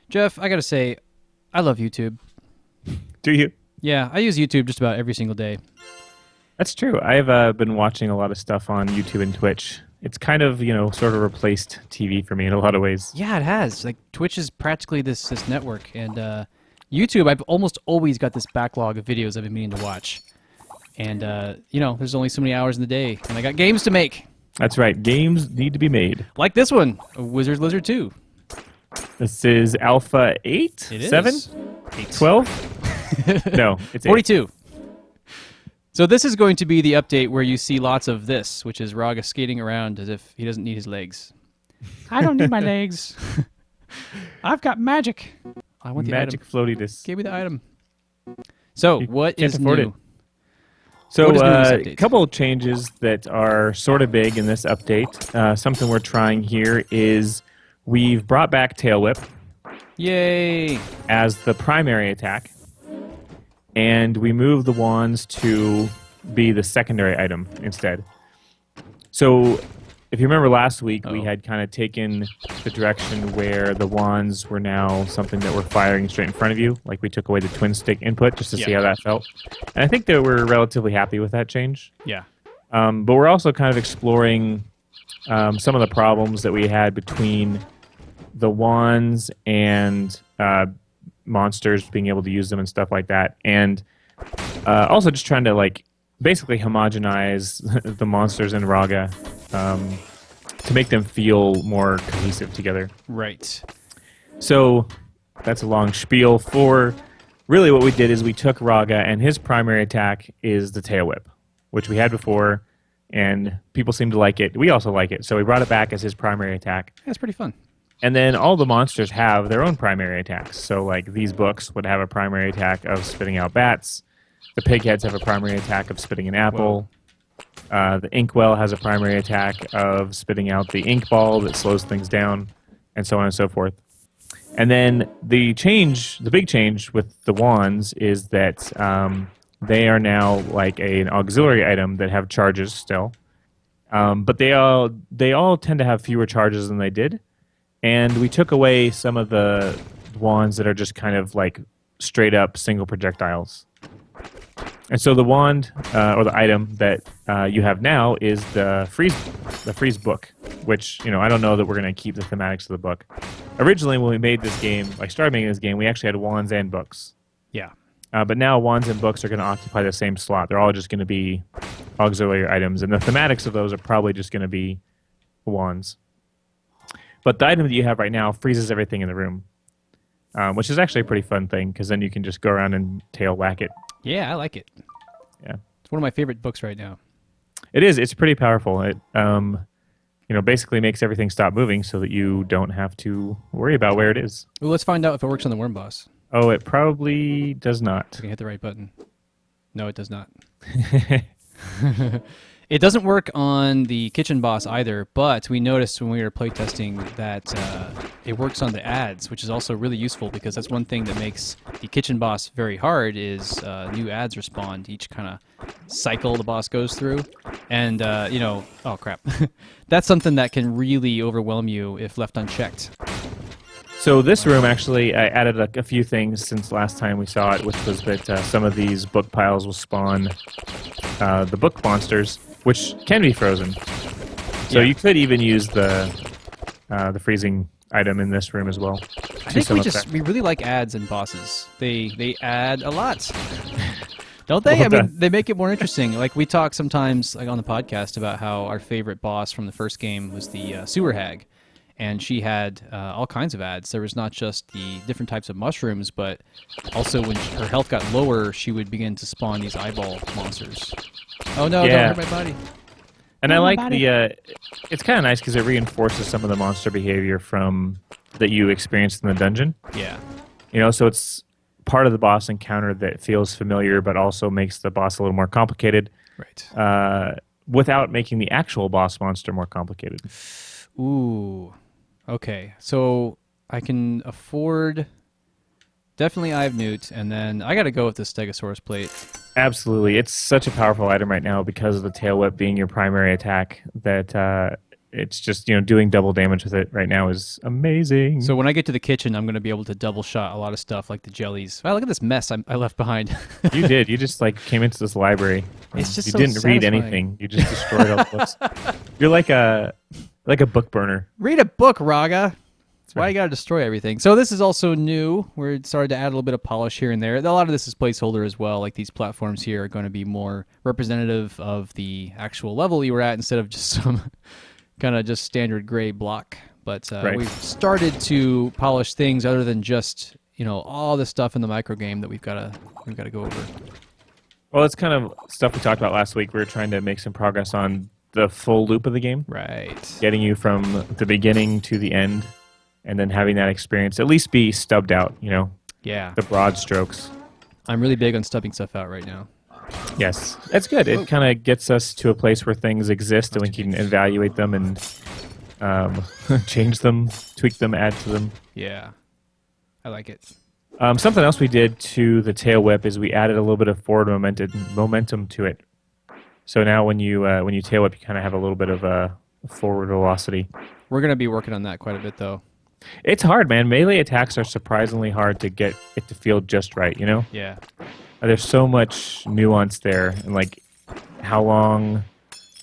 Jeff, I gotta say, I love YouTube. Do you? Yeah, I use YouTube just about every single day. That's true. I've been watching a lot of stuff on YouTube and Twitch. It's kind of, sort of replaced TV for me in a lot of ways. Yeah, it has. Like Twitch is practically this network, and YouTube, I've almost always got this backlog of videos I've been meaning to watch. And there's only so many hours in the day, and I got games to make. That's right. Games need to be made. Like this one, Wizard Lizard 2. This is Alpha 8? It is. 7? 8. 12? No, it's 8. 42. So this is going to be the update where you see lots of this, which is Raga skating around as if he doesn't need his legs. I don't need my legs. I've got magic. I want the magic item. floatiness. Give me the item. So what Can't is afford new? it. So What is new in this a update? couple of changes that are sort of big in this update. Something we're trying here is we've brought back Tail Whip Yay! as the primary attack, and we moved the wands to be the secondary item instead. So if you remember last week, we had kind of taken the direction where the wands were now something that were firing straight in front of you, like we took away the twin stick input just to see how that felt. And I think that we're relatively happy with that change. Yeah. But we're also kind of exploring some of the problems that we had between the wands and monsters, being able to use them and stuff like that. And also just trying to basically homogenize the monsters in Raga to make them feel more cohesive together. Right. So that's a long spiel. For really what we did is we took Raga, and his primary attack is the Tail Whip, which we had before, and people seem to like it. We also like it, so we brought it back as his primary attack. That's pretty fun. And then all the monsters have their own primary attacks. So like these books would have a primary attack of spitting out bats. The pigheads have a primary attack of spitting an apple. The inkwell has a primary attack of spitting out the ink ball that slows things down, and so on and so forth. And then the big change with the wands is that they are now like an auxiliary item that have charges still. But they all tend to have fewer charges than they did. And we took away some of the wands that are just kind of like straight up single projectiles. And so the wand or the item that you have now is the freeze book, which I don't know that we're going to keep the thematics of the book. Originally, when we made this game, started making this game, we actually had wands and books. Yeah. But now wands and books are going to occupy the same slot. They're all just going to be auxiliary items, and the thematics of those are probably just going to be wands. But the item that you have right now freezes everything in the room, which is actually a pretty fun thing, because then you can just go around and tail whack it. Yeah, I like it. Yeah. It's one of my favorite books right now. It is. It's pretty powerful. It basically makes everything stop moving so that you don't have to worry about where it is. Well, let's find out if it works on the worm boss. Oh, it probably does not. You can hit the right button. No, it does not. It doesn't work on the kitchen boss either, but we noticed when we were playtesting that it works on the ads, which is also really useful because that's one thing that makes the kitchen boss very hard is new ads respawn each kind of cycle the boss goes through. And, oh crap. That's something that can really overwhelm you if left unchecked. So this room actually, I added a few things since last time we saw it, which was that some of these book piles will spawn the book monsters, which can be frozen. So you could even use the freezing item in this room as well. I think we really like ads and bosses. They add a lot. Don't they? Well I mean, they make it more interesting. Like we talk sometimes on the podcast about how our favorite boss from the first game was the sewer hag. And she had all kinds of ads. There was not just the different types of mushrooms, but also when her health got lower, she would begin to spawn these eyeball monsters. Oh no, don't hurt my body. And I like it's kind of nice because it reinforces some of the monster behavior that you experienced in the dungeon. Yeah. So it's part of the boss encounter that feels familiar, but also makes the boss a little more complicated. Right. Without making the actual boss monster more complicated. Ooh. Okay, so I can afford definitely Eye of Newt, and then I got to go with the Stegosaurus plate. Absolutely. It's such a powerful item right now because of the tail whip being your primary attack that it's just doing double damage with it right now is amazing. So when I get to the kitchen, I'm going to be able to double shot a lot of stuff like the jellies. Wow, look at this mess I left behind. You did. You just like came into this library. It's just you so didn't read satisfying. anything. You just destroyed all the books. You're like a book burner. Read a book, Raga. Why right. you gotta destroy everything? So this is also new. We're starting to add a little bit of polish here and there. A lot of this is placeholder as well. Like these platforms here are going to be more representative of the actual level you were at instead of just some kind of just standard gray block. But Right. we've started to polish things other than just all the stuff in the micro game that we've got to go over. Well, it's kind of stuff we talked about last week. We were trying to make some progress on the full loop of the game, Right. getting you from the beginning to the end, and then having that experience at least be stubbed out. Yeah. The broad strokes. I'm really big on stubbing stuff out right now. Yes, that's good. It kind of gets us to a place where things exist and we can evaluate them and change them, tweak them, add to them. Yeah. I like it. Something else we did to the tail whip is we added a little bit of forward momentum to it. So now when you tail whip, you kind of have a little bit of a forward velocity. We're going to be working on that quite a bit, though. It's hard, man. Melee attacks are surprisingly hard to get it to feel just right, Yeah. There's so much nuance there, and like how long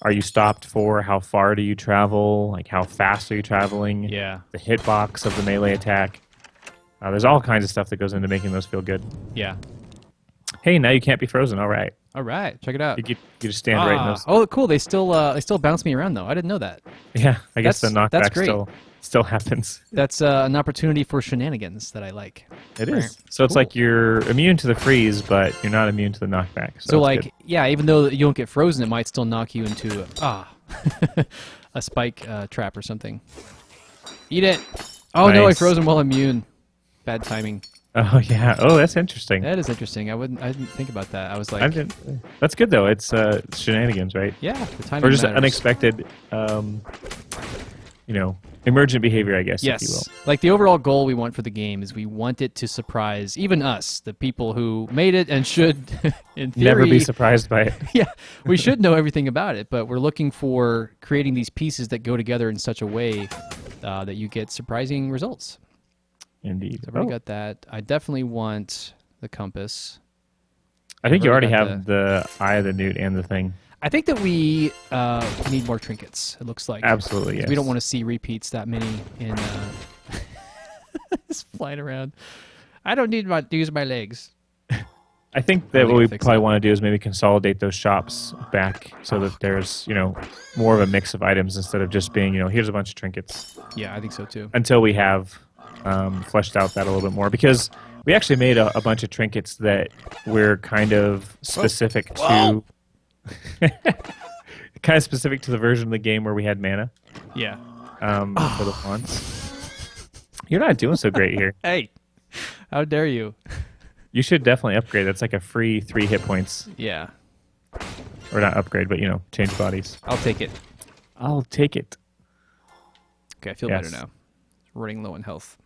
are you stopped for? How far do you travel? Like how fast are you traveling? Yeah. The hitbox of the melee attack. There's all kinds of stuff that goes into making those feel good. Yeah. Hey, now you can't be frozen. All right. All right. Check it out. You just stand right in those. Oh, cool. They still bounce me around, though. I didn't know that. Yeah, I guess the That's knockback great. still happens. That's an opportunity for shenanigans that I like. It is. So it's Cool. like you're immune to the freeze, but you're not immune to the knockback. So that's like, good. yeah, even though you don't get frozen, it might still knock you into a spike trap or something. Eat it. Oh no, I Nice. froze him while immune. Bad timing. Oh yeah. Oh, that's interesting. That is interesting. I didn't think about that. I was like, That's good though. It's shenanigans, right? yeah, the timing Or just matters. unexpected, emergent behavior, I guess, if you will. Yes. Like the overall goal we want for the game is we want it to surprise even us, the people who made it and should, in theory, Never be surprised by it. yeah, we should know everything about it, but we're looking for creating these pieces that go together in such a way that you get surprising results. Indeed. So I've already got that. I definitely want the compass. I think I've you already already got have the eye of the newt and the thing. I think that we need more trinkets, it looks like. Absolutely, 'Cause yes. we don't want to see repeats that many in just flying around. I don't need to use my legs. I think that Really what gotta we fix probably that. want to do is maybe consolidate those shops back so that there's, more of a mix of items instead of just being, here's a bunch of trinkets. Yeah, I think so too. Until we have fleshed out that a little bit more. Because we actually made a bunch of trinkets that we're kind of specific to... kind of specific to the version of the game where we had mana Yeah. for the fonts. You're not doing so great here. Hey, how dare you? You should definitely upgrade. That's like a free 3 hit points. Yeah, Or not upgrade, but, change bodies. I'll take it. I'll take it. Okay, I feel Yes. better now. Running low on health.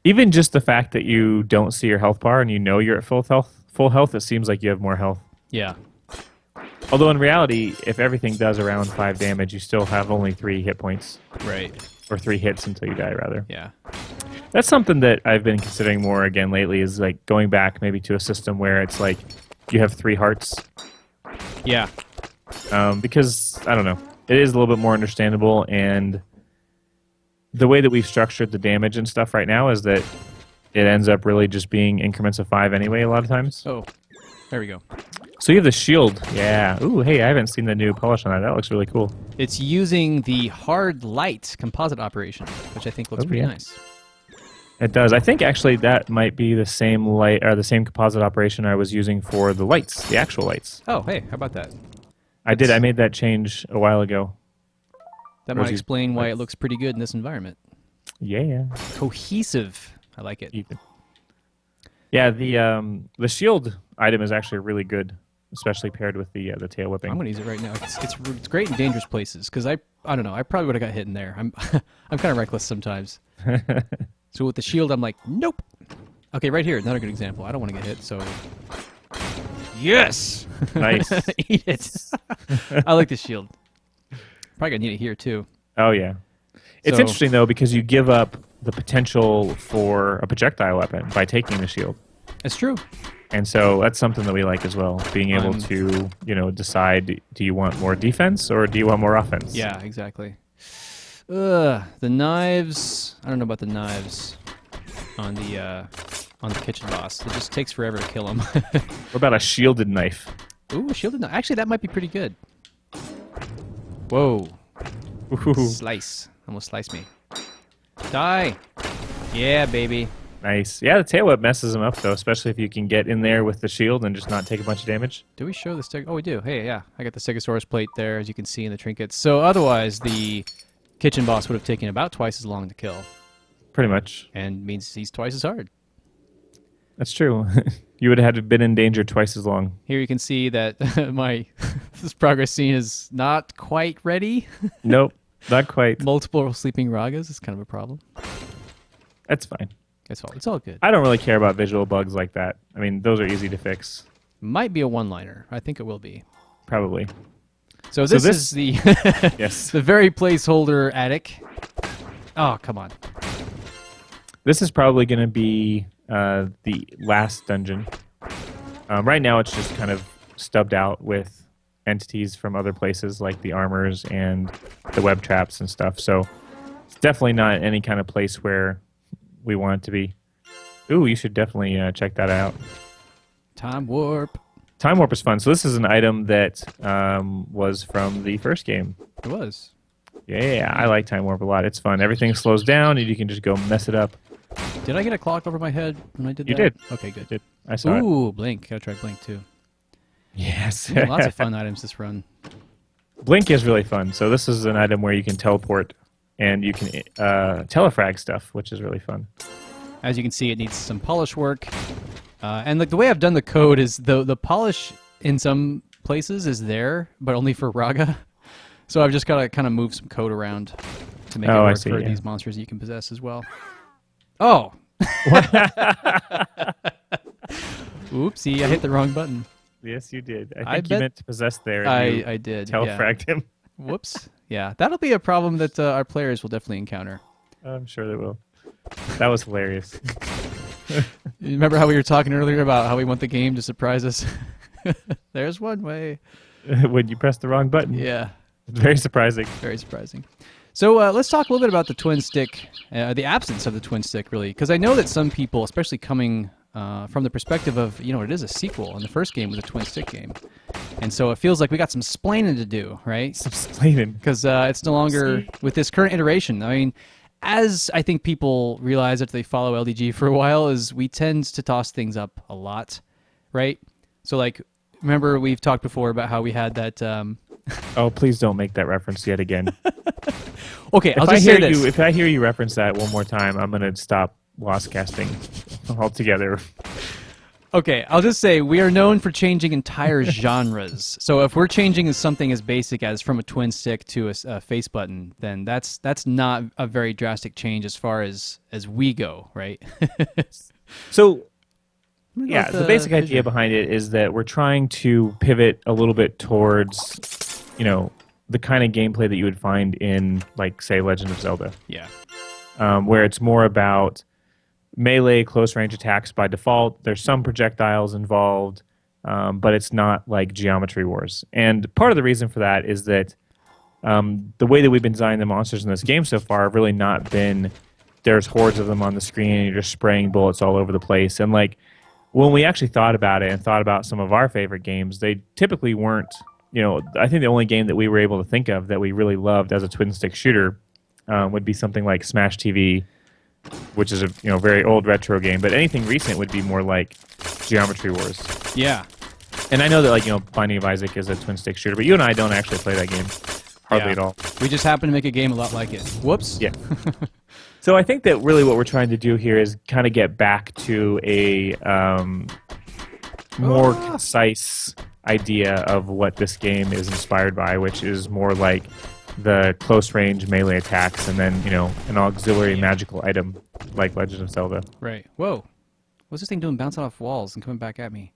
Even just the fact that you don't see your health bar and you know you're at full health, it seems like you have more health. Yeah. Although in reality, if everything does around 5 damage, you still have only 3 hit points. Right. Or 3 hits until you die, rather. Yeah. That's something that I've been considering more again lately is like going back maybe to a system where it's like you have 3 hearts. Yeah. Because, I don't know, it is a little bit more understandable, and the way that we've structured the damage and stuff right now is that it ends up really just being increments of 5 anyway a lot of times. Oh, there we go. So you have the shield. Yeah. Ooh, hey, I haven't seen the new polish on that. That looks really cool. It's using the hard light composite operation, which I think looks pretty yeah. nice. It does. I think actually that might be the same light or the same composite operation I was using for the lights, the actual lights. Oh, hey, how about that? I did. I made that change a while ago. That Or might is he- explain why it that's- looks pretty good in this environment. Yeah. Cohesive. I like it. Even. Yeah, the shield item is actually really good, especially paired with the tail whipping. I'm gonna use it right now. It's great in dangerous places because I don't know. I probably would have got hit in there. I'm I'm kind of reckless sometimes. So with the shield, I'm like, nope. Okay, right here, another good example. I don't want to get hit, so yes, Nice. eat it. I like the shield. Probably gonna need it here too. Oh yeah. It's So- interesting though because you give up the potential for a projectile weapon by taking the shield. It's true. And so that's something that we like as well, being able to, decide, do you want more defense or do you want more offense? Yeah, exactly. The knives. I don't know about the knives on the kitchen boss. It just takes forever to kill him. What about a shielded knife? Ooh, shielded knife. Actually, that might be pretty good. Whoa. Ooh, Slice. Almost sliced me. Die. Yeah, baby. nice. Yeah, the tail whip messes him up though, especially if you can get in there with the shield and just not take a bunch of damage. Do we show the steg? Oh, we do. Hey, yeah. I got the Stegosaurus plate there, as you can see in the trinkets. So otherwise, the kitchen boss would have taken about twice as long to kill, Pretty much. and means he's twice as hard. That's true. You would have had to been in danger twice as long. Here you can see that my this progress scene is not quite ready. Nope, not quite. Multiple sleeping Ragas is kind of a problem. That's fine. It's all good. I don't really care about visual bugs like that. I mean, those are easy to fix. Might be a one-liner. I think it will be. Probably. So this this- is the Yes. the very placeholder attic. Oh, come on. This is probably going to be the last dungeon. Right now, it's just kind of stubbed out with entities from other places like the armors and the web traps and stuff. So it's definitely not any kind of place where we want it to be. Ooh, you should definitely check that out. Time warp. Time Warp is fun. So this is an item that was from the first game. It was. Yeah, I like Time Warp a lot. It's fun. Everything slows down, and you can just go mess it up. Did I get a clock over my head when I did You that? did. Okay, good. Did I saw it? Ooh, Blink. Gotta try Blink too. Yes. We got lots of fun items this run. Blink is really fun. So this is an item where you can teleport, and you can telefrag stuff, which is really fun. As you can see, it needs some polish work. And the way I've done the code is the polish in some places is there, but only for Raga. So I've just got to kind of move some code around to make it I work see, for yeah. these monsters that you can possess as well. Oh! Oopsie, I hit the wrong button. Yes, you did. I I think you bet- meant to possess there. And you I did. Yeah. telefragged him. Whoops. Yeah, that'll be a problem that our players will definitely encounter. I'm sure they will. That was hilarious. You remember how we were talking earlier about how we want the game to surprise us? There's one way. When you press the wrong button. Yeah. Very surprising. Very surprising. So let's talk a little bit about the twin stick, the absence of the twin stick, really, because I know that some people, especially coming from the perspective of, it is a sequel, and the first game was a twin stick game, and so it feels like we got some splaining to do, right? Some explaining. Because it's no longer with this current iteration. I mean, as I think people realize that they follow LDG for a while, is we tend to toss things up a lot, right? So like, remember we've talked before about how we had that. Oh, please don't make that reference yet again. Okay, I'll If I just hear say this. you, if I hear you reference that one more time, I'm gonna stop lost casting altogether. Okay, I'll just say we are known for changing entire genres. So if we're changing something as basic as from a twin stick to a face button, then that's not a very drastic change as far as we go, right? So I'm gonna go yeah, with the basic vision. idea behind it is that we're trying to pivot a little bit towards, the kind of gameplay that you would find in, like, say, Legend of Zelda, Yeah. where it's more about melee, close range attacks by default. There's some projectiles involved, but it's not like Geometry Wars. And part of the reason for that is that the way that we've been designing the monsters in this game so far have really not been there's hordes of them on the screen and you're just spraying bullets all over the place. And like when we actually thought about it and thought about some of our favorite games, they typically weren't, I think the only game that we were able to think of that we really loved as a twin stick shooter would be something like Smash TV, which is a very old retro game. But anything recent would be more like Geometry Wars. Yeah. And I know that Binding of Isaac is a twin stick shooter, but you and I don't actually play that game hardly Yeah. at all. We just happen to make a game a lot like it. Whoops. Yeah. So I think that really what we're trying to do here is kind of get back to a more concise idea of what this game is inspired by, which is more like the close range melee attacks and then, an auxiliary magical item like Legend of Zelda. Right. Whoa. What's this thing doing bouncing off walls and coming back at me?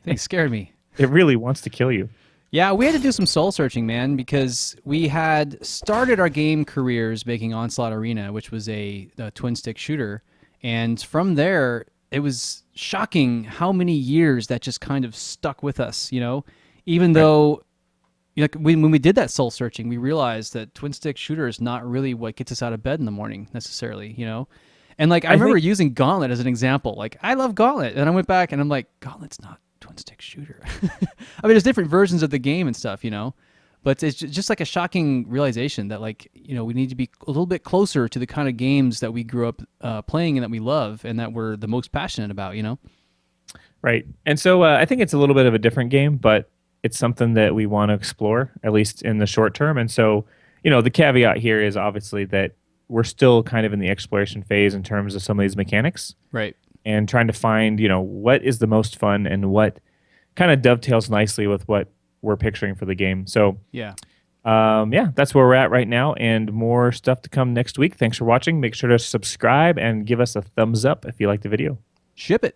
Thing scared me. It really wants to kill you. Yeah, we had to do some soul searching, man, because we had started our game careers making Onslaught Arena, which was a twin stick shooter, and from there it was shocking how many years that just kind of stuck with us. Even Right. though when we did that soul searching, we realized that twin stick shooter is not really what gets us out of bed in the morning necessarily. And like I I remember think using Gauntlet as an example. Like I love Gauntlet, and I went back and I'm like, Gauntlet's not twin stick shooter. I mean, there's different versions of the game and stuff. But it's just like a shocking realization that like we need to be a little bit closer to the kind of games that we grew up playing and that we love and that we're the most passionate about. right. And so I think it's a little bit of a different game, but it's something that we want to explore at least in the short term. And so, the caveat here is obviously that we're still kind of in the exploration phase in terms of some of these mechanics Right. and trying to find, what is the most fun and what kind of dovetails nicely with what we're picturing for the game. So, Yeah. yeah, that's where we're at right now, and more stuff to come next week. Thanks for watching. Make sure to subscribe and give us a thumbs up if you like the video. Ship it.